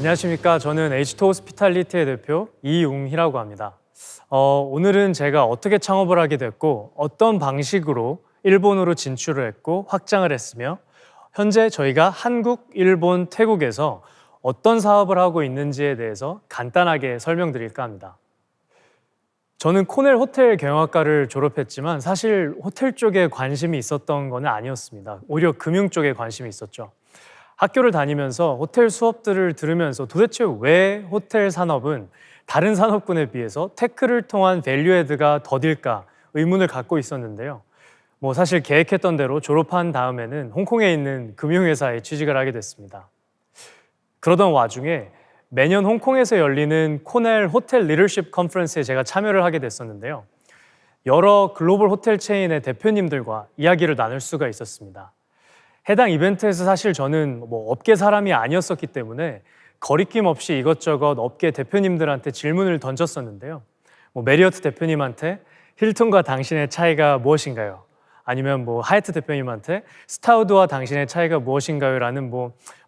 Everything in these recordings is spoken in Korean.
안녕하십니까. 저는 H2 호스피탈리티의 대표 이웅희라고 합니다. 오늘은 제가 어떻게 창업을 하게 됐고 어떤 방식으로 일본으로 진출을 했고 확장을 했으며 현재 저희가 한국, 일본, 태국에서 어떤 사업을 하고 있는지에 대해서 간단하게 설명드릴까 합니다. 저는 코넬 호텔 경영학과를 졸업했지만 사실 호텔 쪽에 관심이 있었던 건 아니었습니다. 오히려 금융 쪽에 관심이 있었죠. 학교를 다니면서 호텔 수업들을 들으면서 도대체 왜 호텔 산업은 다른 산업군에 비해서 테크를 통한 밸류애드가 더딜까 의문을 갖고 있었는데요. 사실 계획했던 대로 졸업한 다음에는 홍콩에 있는 금융회사에 취직을 하게 됐습니다. 그러던 와중에 매년 홍콩에서 열리는 코넬 호텔 리더십 컨퍼런스에 제가 참여를 하게 됐었는데요. 여러 글로벌 호텔 체인의 대표님들과 이야기를 나눌 수가 있었습니다. 해당 이벤트에서 사실 저는 업계 사람이 아니었었기 때문에 거리낌 없이 이것저것 업계 대표님들한테 질문을 던졌었는데요. 메리어트 대표님한테 힐튼과 당신의 차이가 무엇인가요? 아니면 하얏트 대표님한테 스타우드와 당신의 차이가 무엇인가요? 라는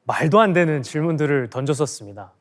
말도 안 되는 질문들을 던졌었습니다.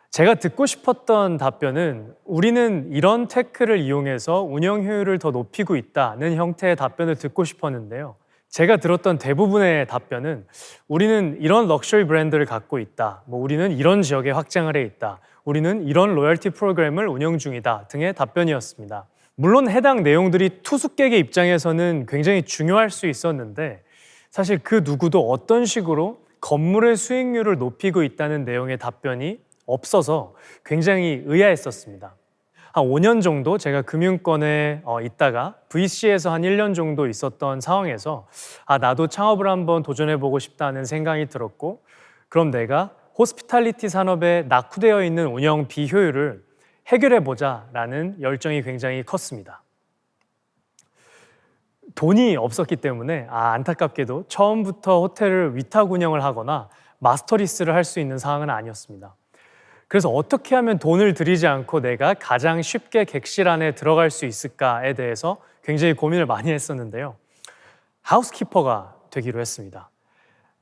제가 듣고 싶었던 답변은 우리는 이런 테크를 이용해서 운영 효율을 더 높이고 있다는 형태의 답변을 듣고 싶었는데요. 제가 들었던 대부분의 답변은 우리는 이런 럭셔리 브랜드를 갖고 있다. 우리는 이런 지역에 확장을 해 있다. 우리는 이런 로열티 프로그램을 운영 중이다 등의 답변이었습니다. 물론 해당 내용들이 투숙객의 입장에서는 굉장히 중요할 수 있었는데 사실 그 누구도 어떤 식으로 건물의 수익률을 높이고 있다는 내용의 답변이 없어서 굉장히 의아했었습니다. 한 5년 정도 제가 금융권에 있다가 VC에서 한 1년 정도 있었던 상황에서 나도 창업을 한번 도전해보고 싶다는 생각이 들었고 그럼 내가 호스피탈리티 산업에 낙후되어 있는 운영 비효율을 해결해보자라는 열정이 굉장히 컸습니다. 돈이 없었기 때문에 안타깝게도 처음부터 호텔을 위탁 운영을 하거나 마스터리스를 할 수 있는 상황은 아니었습니다. 그래서 어떻게 하면 돈을 들이지 않고 내가 가장 쉽게 객실 안에 들어갈 수 있을까에 대해서 굉장히 고민을 많이 했었는데요. 하우스키퍼가 되기로 했습니다.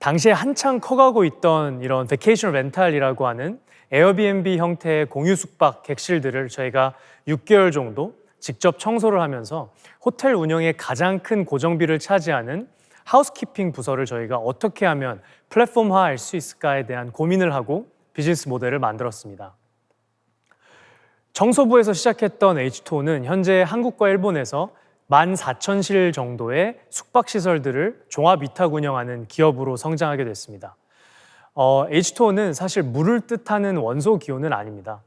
당시에 한창 커가고 있던 이런 베케이션 렌탈이라고 하는 에어비앤비 형태의 공유 숙박 객실들을 저희가 6개월 정도 직접 청소를 하면서 호텔 운영의 가장 큰 고정비를 차지하는 하우스키핑 부서를 저희가 어떻게 하면 플랫폼화할 수 있을까에 대한 고민을 하고 비즈니스 모델을 만들었습니다. 청소부에서 시작했던 H2O는 현재 한국과 일본에서 14,000실 정도의 숙박시설들을 종합 위탁 운영하는 기업으로 성장하게 됐습니다. H2O는 사실 물을 뜻하는 원소 기호는 아닙니다.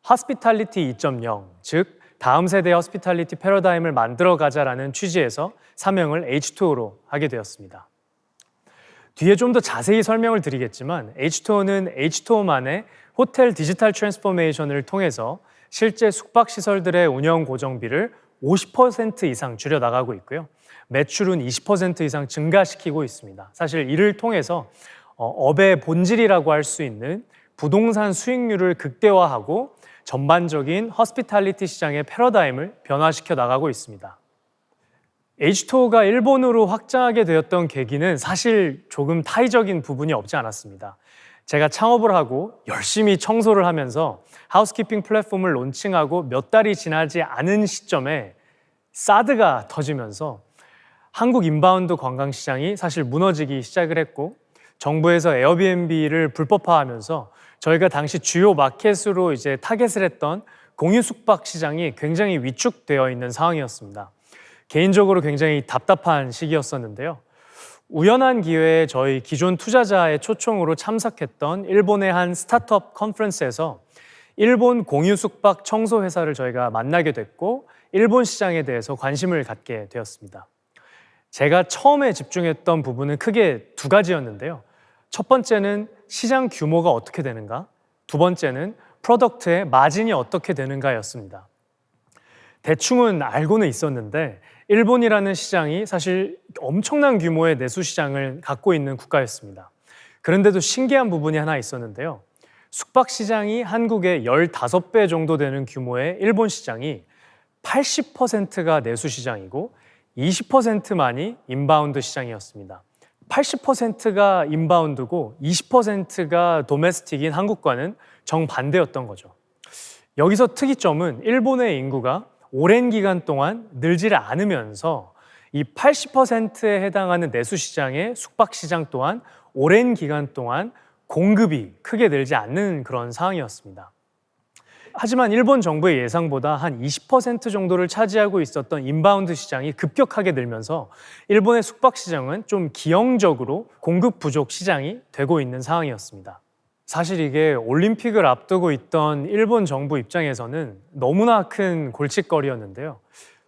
호스피탈리티 2.0, 즉 다음 세대 호스피탈리티 패러다임을 만들어가자라는 취지에서 사명을 H2O로 하게 되었습니다. 뒤에 좀 더 자세히 설명을 드리겠지만 H2O는 H2O만의 호텔 디지털 트랜스포메이션을 통해서 실제 숙박시설들의 운영 고정비를 50% 이상 줄여나가고 있고요. 매출은 20% 이상 증가시키고 있습니다. 사실 이를 통해서 업의 본질이라고 할 수 있는 부동산 수익률을 극대화하고 전반적인 호스피탈리티 시장의 패러다임을 변화시켜 나가고 있습니다. H2O가 일본으로 확장하게 되었던 계기는 사실 조금 타의적인 부분이 없지 않았습니다. 제가 창업을 하고 열심히 청소를 하면서 하우스키핑 플랫폼을 론칭하고 몇 달이 지나지 않은 시점에 사드가 터지면서 한국 인바운드 관광시장이 사실 무너지기 시작을 했고 정부에서 에어비앤비를 불법화하면서 저희가 당시 주요 마켓으로 이제 타겟을 했던 공유 숙박 시장이 굉장히 위축되어 있는 상황이었습니다. 개인적으로 굉장히 답답한 시기였었는데요. 우연한 기회에 저희 기존 투자자의 초청으로 참석했던 일본의 한 스타트업 컨퍼런스에서 일본 공유 숙박 청소 회사를 저희가 만나게 됐고 일본 시장에 대해서 관심을 갖게 되었습니다. 제가 처음에 집중했던 부분은 크게 두 가지였는데요. 첫 번째는 시장 규모가 어떻게 되는가? 두 번째는 프로덕트의 마진이 어떻게 되는가였습니다. 대충은 알고는 있었는데 일본이라는 시장이 사실 엄청난 규모의 내수 시장을 갖고 있는 국가였습니다. 그런데도 신기한 부분이 하나 있었는데요. 숙박 시장이 한국의 15배 정도 되는 규모의 일본 시장이 80%가 내수 시장이고 20%만이 인바운드 시장이었습니다. 80%가 인바운드고 20%가 도메스틱인 한국과는 정반대였던 거죠. 여기서 특이점은 일본의 인구가 오랜 기간 동안 늘지를 않으면서 이 80%에 해당하는 내수 시장의 숙박 시장 또한 오랜 기간 동안 공급이 크게 늘지 않는 그런 상황이었습니다. 하지만 일본 정부의 예상보다 한 20% 정도를 차지하고 있었던 인바운드 시장이 급격하게 늘면서 일본의 숙박 시장은 좀 기형적으로 공급 부족 시장이 되고 있는 상황이었습니다. 사실 이게 올림픽을 앞두고 있던 일본 정부 입장에서는 너무나 큰 골칫거리였는데요.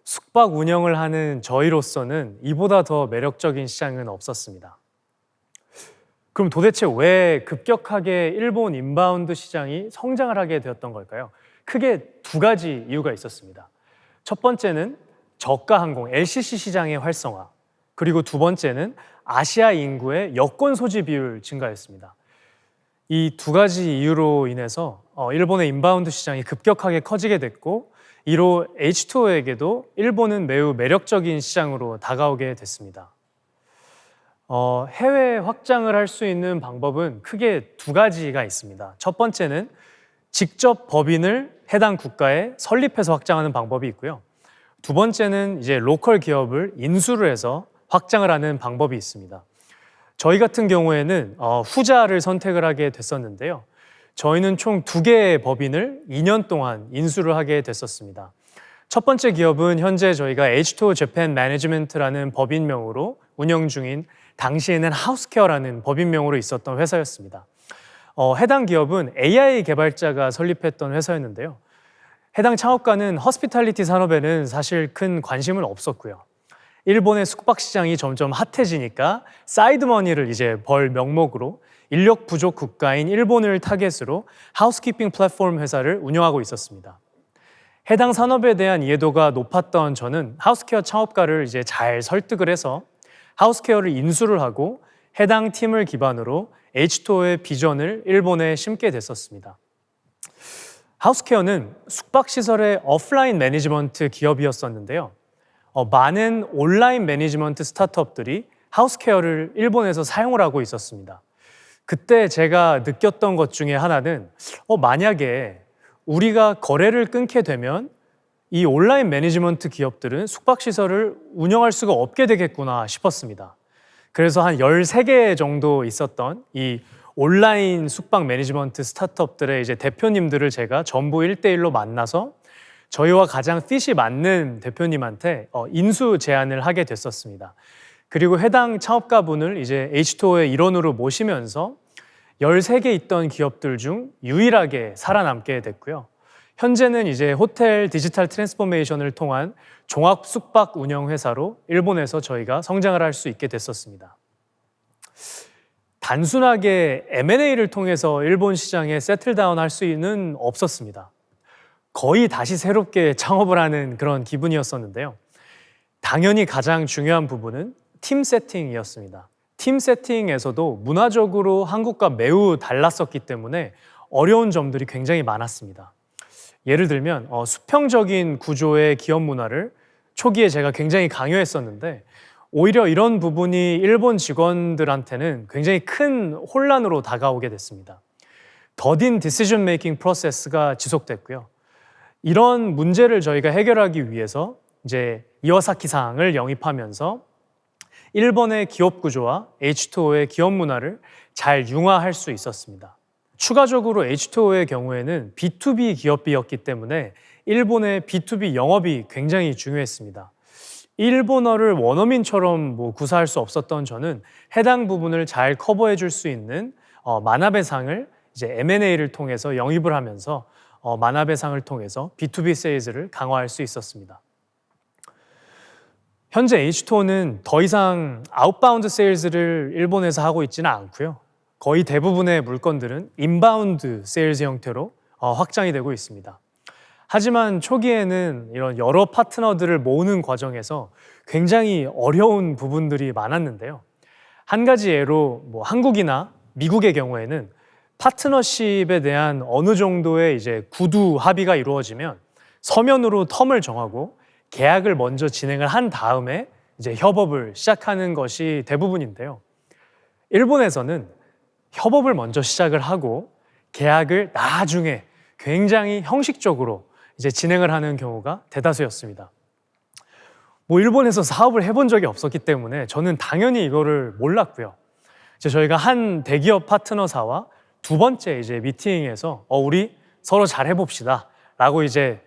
숙박 운영을 하는 저희로서는 이보다 더 매력적인 시장은 없었습니다. 그럼 도대체 왜 급격하게 일본 인바운드 시장이 성장을 하게 되었던 걸까요? 크게 두 가지 이유가 있었습니다. 첫 번째는 저가 항공 LCC 시장의 활성화, 그리고 두 번째는 아시아 인구의 여권 소지 비율 증가였습니다. 이 두 가지 이유로 인해서 일본의 인바운드 시장이 급격하게 커지게 됐고, 이로 H2O에게도 일본은 매우 매력적인 시장으로 다가오게 됐습니다. 해외 확장을 할 수 있는 방법은 크게 두 가지가 있습니다. 첫 번째는 직접 법인을 해당 국가에 설립해서 확장하는 방법이 있고요. 두 번째는 이제 로컬 기업을 인수를 해서 확장을 하는 방법이 있습니다. 저희 같은 경우에는 후자를 선택을 하게 됐었는데요. 저희는 총 2개의 법인을 2년 동안 인수를 하게 됐었습니다. 첫 번째 기업은 현재 저희가 H2O Japan Management라는 법인명으로 운영 중인 당시에는 하우스케어라는 법인명으로 있었던 회사였습니다. 해당 기업은 AI 개발자가 설립했던 회사였는데요. 해당 창업가는 허스피탈리티 산업에는 사실 큰 관심은 없었고요. 일본의 숙박 시장이 점점 핫해지니까 사이드머니를 이제 벌 명목으로 인력 부족 국가인 일본을 타겟으로 하우스키핑 플랫폼 회사를 운영하고 있었습니다. 해당 산업에 대한 이해도가 높았던 저는 하우스케어 창업가를 이제 잘 설득을 해서 하우스케어를 인수를 하고 해당 팀을 기반으로 H2O의 비전을 일본에 심게 됐었습니다. 하우스케어는 숙박시설의 오프라인 매니지먼트 기업이었었는데요. 많은 온라인 매니지먼트 스타트업들이 하우스케어를 일본에서 사용을 하고 있었습니다. 그때 제가 느꼈던 것 중에 하나는 만약에 우리가 거래를 끊게 되면 이 온라인 매니지먼트 기업들은 숙박시설을 운영할 수가 없게 되겠구나 싶었습니다. 그래서 한 13개 정도 있었던 이 온라인 숙박 매니지먼트 스타트업들의 이제 대표님들을 제가 전부 1대1로 만나서 저희와 가장 핏이 맞는 대표님한테 인수 제안을 하게 됐었습니다. 그리고 해당 창업가분을 이제 H2O의 일원으로 모시면서 13개 있던 기업들 중 유일하게 살아남게 됐고요. 현재는 이제 호텔 디지털 트랜스포메이션을 통한 종합 숙박 운영 회사로 일본에서 저희가 성장을 할 수 있게 됐었습니다. 단순하게 M&A를 통해서 일본 시장에 세틀다운 할 수는 없었습니다. 거의 다시 새롭게 창업을 하는 그런 기분이었었는데요. 당연히 가장 중요한 부분은 팀 세팅이었습니다. 팀 세팅에서도 문화적으로 한국과 매우 달랐었기 때문에 어려운 점들이 굉장히 많았습니다. 예를 들면 수평적인 구조의 기업 문화를 초기에 제가 굉장히 강요했었는데 오히려 이런 부분이 일본 직원들한테는 굉장히 큰 혼란으로 다가오게 됐습니다. 더딘 디시전 메이킹 프로세스가 지속됐고요. 이런 문제를 저희가 해결하기 위해서 이제 이와사키상을 영입하면서 일본의 기업 구조와 H2O의 기업 문화를 잘 융화할 수 있었습니다. 추가적으로 H2O의 경우에는 B2B 기업이었기 때문에 일본의 B2B 영업이 굉장히 중요했습니다. 일본어를 원어민처럼 구사할 수 없었던 저는 해당 부분을 잘 커버해 줄 수 있는 마나베상을 이제 M&A를 통해서 영입을 하면서 마나베상을 통해서 B2B 세일즈를 강화할 수 있었습니다. 현재 H2O는 더 이상 아웃바운드 세일즈를 일본에서 하고 있지는 않고요. 거의 대부분의 물건들은 인바운드 세일즈 형태로 확장이 되고 있습니다. 하지만 초기에는 이런 여러 파트너들을 모으는 과정에서 굉장히 어려운 부분들이 많았는데요. 한 가지 예로 한국이나 미국의 경우에는 파트너십에 대한 어느 정도의 이제 구두 합의가 이루어지면 서면으로 텀을 정하고 계약을 먼저 진행을 한 다음에 이제 협업을 시작하는 것이 대부분인데요. 일본에서는 협업을 먼저 시작을 하고 계약을 나중에 굉장히 형식적으로 이제 진행을 하는 경우가 대다수였습니다. 뭐 일본에서 사업을 해본 적이 없었기 때문에 저는 당연히 이거를 몰랐고요. 이제 저희가 한 대기업 파트너사와 두 번째 이제 미팅에서 우리 서로 잘 해봅시다 라고 이제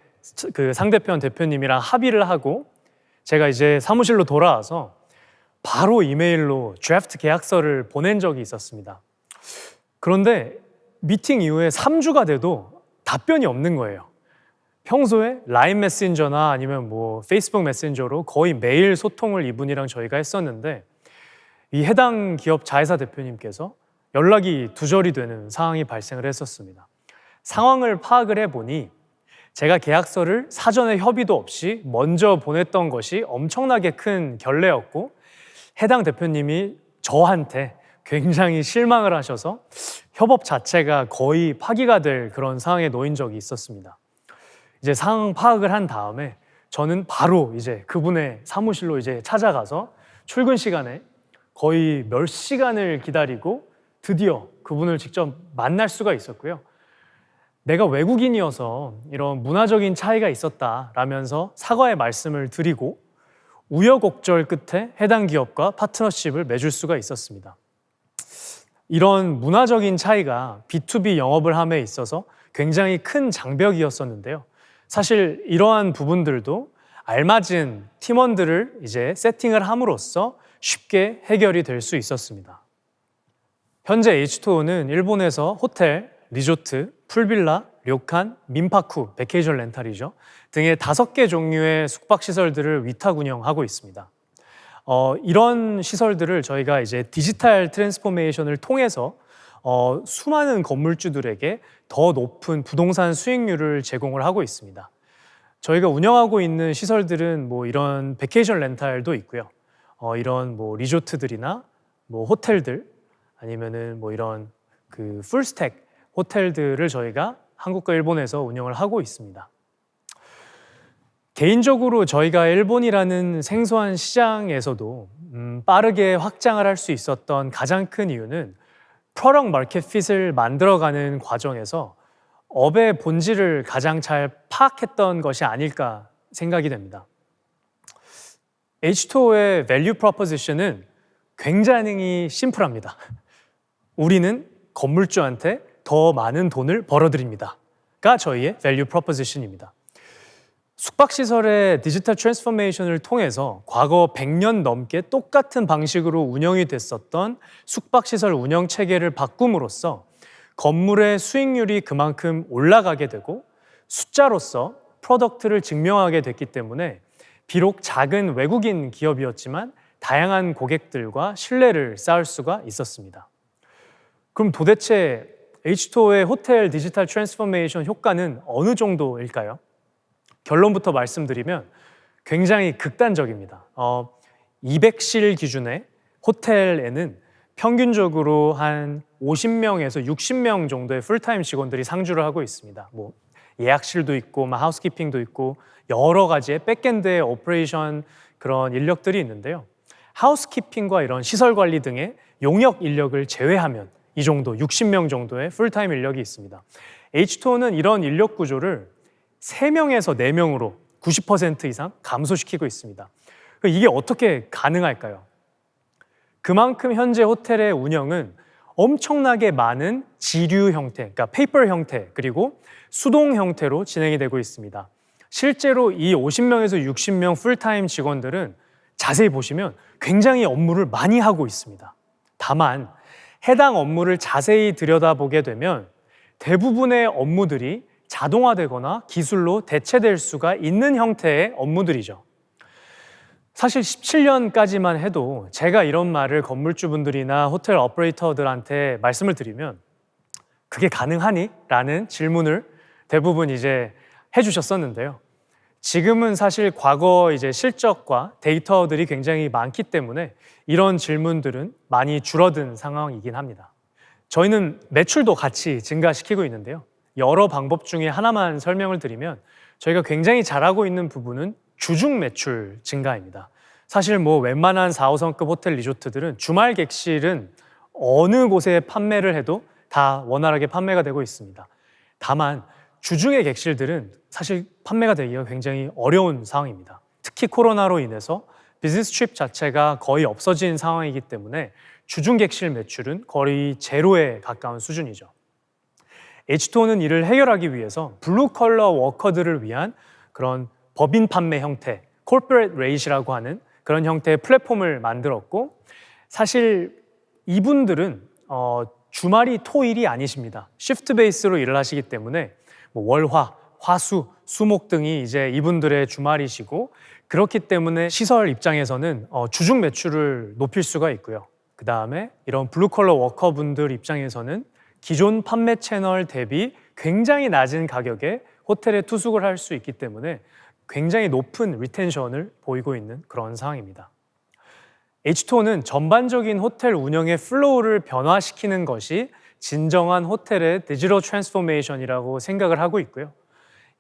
그 상대편 대표님이랑 합의를 하고 제가 이제 사무실로 돌아와서 바로 이메일로 드래프트 계약서를 보낸 적이 있었습니다. 그런데 미팅 이후에 3주가 돼도 답변이 없는 거예요. 평소에 라인 메신저나 아니면 뭐 페이스북 메신저로 거의 매일 소통을 이분이랑 저희가 했었는데 이 해당 기업 자회사 대표님께서 연락이 두절이 되는 상황이 발생을 했었습니다. 상황을 파악을 해보니 제가 계약서를 사전에 협의도 없이 먼저 보냈던 것이 엄청나게 큰 결례였고 해당 대표님이 저한테 굉장히 실망을 하셔서 협업 자체가 거의 파기가 될 그런 상황에 놓인 적이 있었습니다. 이제 상황 파악을 한 다음에 저는 바로 이제 그분의 사무실로 이제 찾아가서 출근 시간에 거의 몇 시간을 기다리고 드디어 그분을 직접 만날 수가 있었고요. 내가 외국인이어서 이런 문화적인 차이가 있었다라면서 사과의 말씀을 드리고 우여곡절 끝에 해당 기업과 파트너십을 맺을 수가 있었습니다. 이런 문화적인 차이가 B2B 영업을 함에 있어서 굉장히 큰 장벽이었었는데요. 사실 이러한 부분들도 알맞은 팀원들을 이제 세팅을 함으로써 쉽게 해결이 될 수 있었습니다. 현재 H2O는 일본에서 호텔, 리조트, 풀빌라, 료칸, 민파쿠, 베케이션 렌탈이죠. 등의 5개 종류의 숙박시설들을 위탁 운영하고 있습니다. 이런 시설들을 저희가 이제 디지털 트랜스포메이션을 통해서 수많은 건물주들에게 더 높은 부동산 수익률을 제공을 하고 있습니다. 저희가 운영하고 있는 시설들은 뭐 이런 베케이션 렌탈도 있고요. 이런 뭐 리조트들이나 뭐 호텔들 아니면은 뭐 이런 그 풀스택 호텔들을 저희가 한국과 일본에서 운영을 하고 있습니다. 개인적으로 저희가 일본이라는 생소한 시장에서도 빠르게 확장을 할 수 있었던 가장 큰 이유는 프로덕트 마켓 핏을 만들어가는 과정에서 업의 본질을 가장 잘 파악했던 것이 아닐까 생각이 됩니다. H2O의 밸류 프로포지션은 굉장히 심플합니다. 우리는 건물주한테 더 많은 돈을 벌어드립니다.가 저희의 밸류 프로포지션입니다. 숙박시설의 디지털 트랜스포메이션을 통해서 과거 100년 넘게 똑같은 방식으로 운영이 됐었던 숙박시설 운영 체계를 바꿈으로써 건물의 수익률이 그만큼 올라가게 되고 숫자로서 프로덕트를 증명하게 됐기 때문에 비록 작은 외국인 기업이었지만 다양한 고객들과 신뢰를 쌓을 수가 있었습니다. 그럼 도대체 H2O의 호텔 디지털 트랜스포메이션 효과는 어느 정도일까요? 결론부터 말씀드리면 굉장히 극단적입니다. 200실 기준의 호텔에는 평균적으로 한 50명에서 60명 정도의 풀타임 직원들이 상주를 하고 있습니다. 뭐 예약실도 있고 하우스키핑도 있고 여러 가지의 백엔드의 오퍼레이션 그런 인력들이 있는데요. 하우스키핑과 이런 시설 관리 등의 용역 인력을 제외하면 이 정도 60명 정도의 풀타임 인력이 있습니다. H2O는 이런 인력 구조를 3명에서 4명으로 90% 이상 감소시키고 있습니다. 이게 어떻게 가능할까요? 그만큼 현재 호텔의 운영은 엄청나게 많은 지류 형태, 그러니까 페이퍼 형태, 그리고 수동 형태로 진행이 되고 있습니다. 실제로 이 50명에서 60명 풀타임 직원들은 자세히 보시면 굉장히 업무를 많이 하고 있습니다. 다만 해당 업무를 자세히 들여다보게 되면 대부분의 업무들이 자동화되거나 기술로 대체될 수가 있는 형태의 업무들이죠. 사실 17년까지만 해도 제가 이런 말을 건물주분들이나 호텔 오퍼레이터들한테 말씀을 드리면 그게 가능하니? 라는 질문을 대부분 이제 해주셨었는데요. 지금은 사실 과거 이제 실적과 데이터들이 굉장히 많기 때문에 이런 질문들은 많이 줄어든 상황이긴 합니다. 저희는 매출도 같이 증가시키고 있는데요. 여러 방법 중에 하나만 설명을 드리면 저희가 굉장히 잘하고 있는 부분은 주중 매출 증가입니다. 사실 뭐 웬만한 4, 5성급 호텔 리조트들은 주말 객실은 어느 곳에 판매를 해도 다 원활하게 판매가 되고 있습니다. 다만 주중의 객실들은 사실 판매가 되기가 굉장히 어려운 상황입니다. 특히 코로나로 인해서 비즈니스 트립 자체가 거의 없어진 상황이기 때문에 주중 객실 매출은 거의 제로에 가까운 수준이죠. H2O는 이를 해결하기 위해서 블루 컬러 워커들을 위한 그런 법인 판매 형태, corporate rate이라고 하는 그런 형태의 플랫폼을 만들었고, 사실 이분들은 주말이 토일이 아니십니다. 시프트 베이스로 일을 하시기 때문에 뭐 월화, 화수, 수목 등이 이제 이분들의 주말이시고, 그렇기 때문에 시설 입장에서는 주중 매출을 높일 수가 있고요. 그 다음에 이런 블루컬러 워커분들 입장에서는 기존 판매 채널 대비 굉장히 낮은 가격에 호텔에 투숙을 할 수 있기 때문에 굉장히 높은 리텐션을 보이고 있는 그런 상황입니다. H2O는 전반적인 호텔 운영의 플로우를 변화시키는 것이 진정한 호텔의 디지털 트랜스포메이션이라고 생각을 하고 있고요.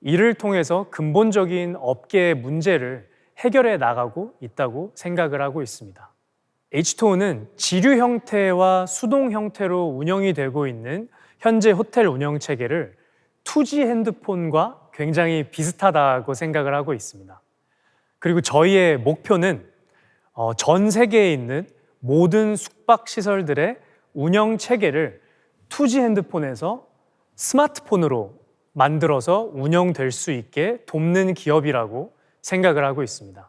이를 통해서 근본적인 업계의 문제를 해결해 나가고 있다고 생각을 하고 있습니다. H2O는 지류 형태와 수동 형태로 운영이 되고 있는 현재 호텔 운영 체계를 2G 핸드폰과 굉장히 비슷하다고 생각을 하고 있습니다. 그리고 저희의 목표는 전 세계에 있는 모든 숙박시설들의 운영 체계를 2G 핸드폰에서 스마트폰으로 만들어서 운영될 수 있게 돕는 기업이라고 생각을 하고 있습니다.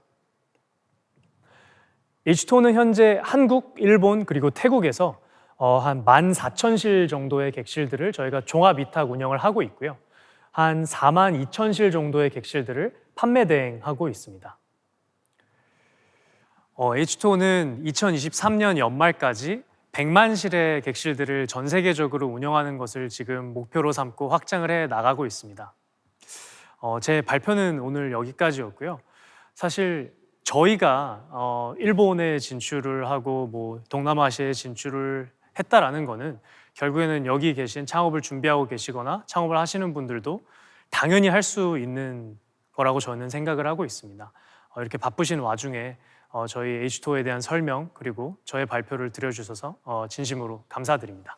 H2O는 현재 한국, 일본, 그리고 태국에서 한 14,000실 정도의 객실들을 저희가 종합 위탁 운영을 하고 있고요. 한 42,000실 정도의 객실들을 판매 대행하고 있습니다. H2O는 2023년 연말까지 100만 실의 객실들을 전 세계적으로 운영하는 것을 지금 목표로 삼고 확장을 해 나가고 있습니다. 제 발표는 오늘 여기까지였고요. 사실 저희가 일본에 진출을 하고 뭐 동남아시아에 진출을 했다라는 거는 결국에는 여기 계신 창업을 준비하고 계시거나 창업을 하시는 분들도 당연히 할 수 있는 거라고 저는 생각을 하고 있습니다. 이렇게 바쁘신 와중에 저희 H2O에 대한 설명 그리고 저의 발표를 들려주셔서 진심으로 감사드립니다.